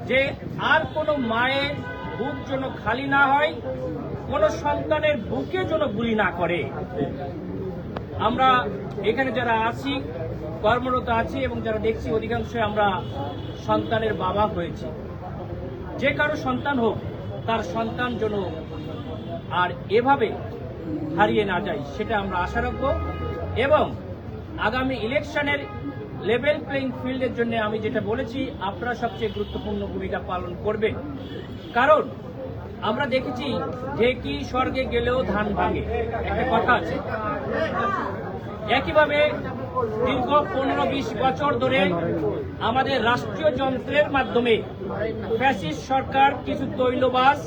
যে আর কোনো মায়ের বুক যেন খালি না হয়, কোনো সন্তানের বুকে যেন গুলি না করে। আমরা এখানে যারা আছি, কর্মরত আছি এবং যারা দেখছি, অধিকাংশ আমরা সন্তানের বাবা হয়েছি। যে কারো সন্তান হোক, তার সন্তান যেন আর এভাবে হারিয়ে না যায়, সেটা আমরা আশা রাখব। এবং আগামী ইলেকশনের লেভেল প্লেইং ফিল্ডের জন্য আমি যেটা বলেছি, আপনারা সবচেয়ে গুরুত্বপূর্ণ ভূমিকা পালন করবেন। কারণ আমরা দেখেছি যে কি স্বর্গে গেলেও ধান ভাঙে, একটা কথা আছে। একইভাবে দীর্ঘ 15-20 বছর ধরে আমাদের রাষ্ট্রীয় যন্ত্রের মাধ্যমে ফ্যাসিস্ট সরকার কিছু তৈলবাজ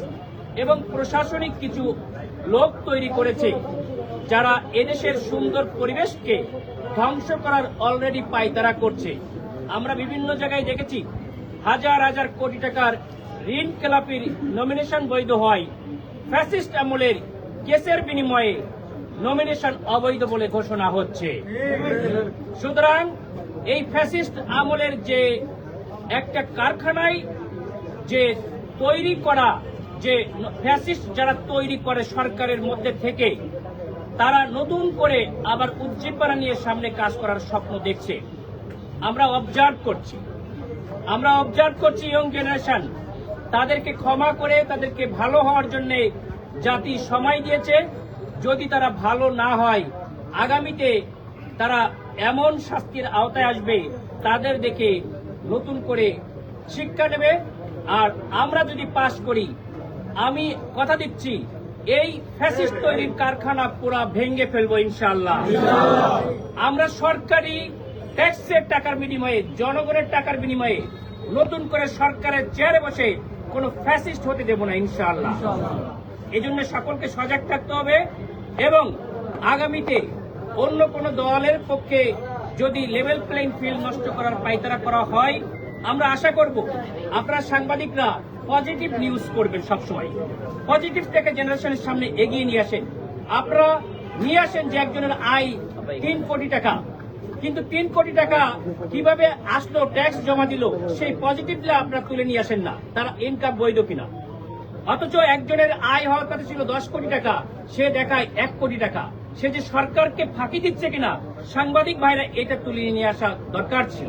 এবং প্রশাসনিক কিছু লোক তৈরি করেছে, যারা এদেশের সুন্দর পরিবেশকে ধ্বংস করার অলরেডি পায়তারা করছে। আমরা বিভিন্ন জায়গায় দেখেছি হাজার হাজার কোটি টাকার ঋণ খেলাপির নমিনেশন বৈধ হয়, ফ্যাসিস্ট আমলের কেসের বিনিময়ে নমিনেশন অবৈধ বলে ঘোষণা হচ্ছে। সুতরাং এই ফ্যাসিস্ট আমলের যে একটা কারখানায় যে তৈরি করা, যে ফ্যাসিস্ট যারা তৈরি করে সরকারের মধ্যে থেকে, তারা নতুন করে আবার উজ্জীবনা নিয়ে সামনে কাজ করার স্বপ্ন দেখছে। আমরা অবজার্ভ করছি ইয়ং জেনারেশন, তাদেরকে ক্ষমা করে তাদেরকে ভালো হওয়ার জন্য জাতি সময় দিয়েছে। যদি তারা ভালো না হয়, আগামীতে তারা এমন শাস্তির আওতায় আসবে, তাদের দেখে নতুন করে শিক্ষা নেবে। আর আমরা যদি পাশ করি, আমি কথা দিচ্ছি, এই ফ্যাসিস্ট তৈরির কারখানা পুরা ভেঙে ফেলবো ইনশাআল্লাহ। আমরা সরকারি ট্যাক্সের টাকার বিনিময়ে, জনগণের টাকার বিনিময়ে নতুন করে সরকারের চেয়ারে বসে কোন ফ্যাসিস্ট হতে দেব না ইনশাআল্লাহ। এই জন্য সকলকে সজাগ থাকতে হবে। এবং আগামীতে অন্য কোন দলের পক্ষে যদি লেভেল প্লেইং ফিল্ড নষ্ট করার পায়তারা করা হয়, আমরা আশা করব আপনারা সাংবাদিকরা পজিটিভ নিউজ করবেন, সবসময় পজিটিভটাকে জেনারেশনের সামনে এগিয়ে নিয়ে আসেন। আপনারা নিয়ে আসেন যে একজনের আয় 3 কোটি টাকা, কিন্তু 3 কোটি টাকা কিভাবে আসলো, ট্যাক্স জমা দিল, সেই পজিটিভটা আপনারা তুলে নিয়ে আসেন না, তারা ইনকাম বৈধ কিনা। অথচ একজনের আয় হওয়ার কথা ছিল 10 কোটি টাকা, সে দেখায় 1 কোটি টাকা। সে যে সরকারকে ফাঁকি দিচ্ছে কিনা, সাংবাদিক ভাইরা এটা তুলে নিয়ে আসা দরকার ছিল।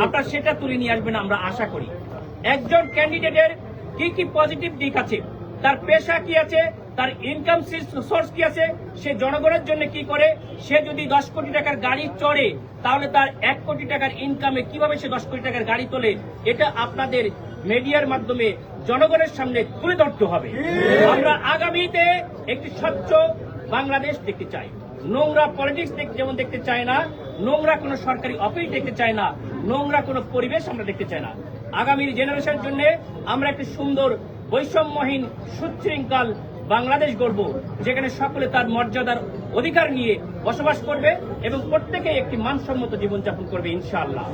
আপনারা সেটা তুলে নিয়ে আসবেন আমরা আশা করি। একজন ক্যান্ডিডেটের কি কি পজিটিভ দিক আছে, তার পেশা কি আছে, তার ইনকাম সোর্স কি আছে, সে জনগণের জন্য কি করে। সে যদি 10 কোটি টাকার গাড়ি চড়ে, তাহলে তার 1 কোটি টাকার ইনকামে কিভাবে সে 10 কোটি টাকার গাড়ি তোলে, এটা আপনাদের মিডিয়ার মাধ্যমে জনগণের সামনে তুলে ধরতে হবে। আমরা আগামীতে একটি স্বচ্ছ বাংলাদেশ দেখতে চাই। নোংরা পলিটিক্স যেমন দেখতে চাই না, নোংরা কোনো সরকারি অফিস দেখতে চাই না, নোংরা কোনো পরিবেশ আমরা দেখতে চাই না। আগামীর জেনারেশনের জন্য আমরা একটি সুন্দর বৈষম্যহীন সুশৃঙ্খল বাংলাদেশ গড়ব, যেখানে সকলে তার মর্যাদার অধিকার নিয়ে বসবাস করবে এবং প্রত্যেকে একটি মানসম্মত জীবনযাপন করবে ইনশাআল্লাহ।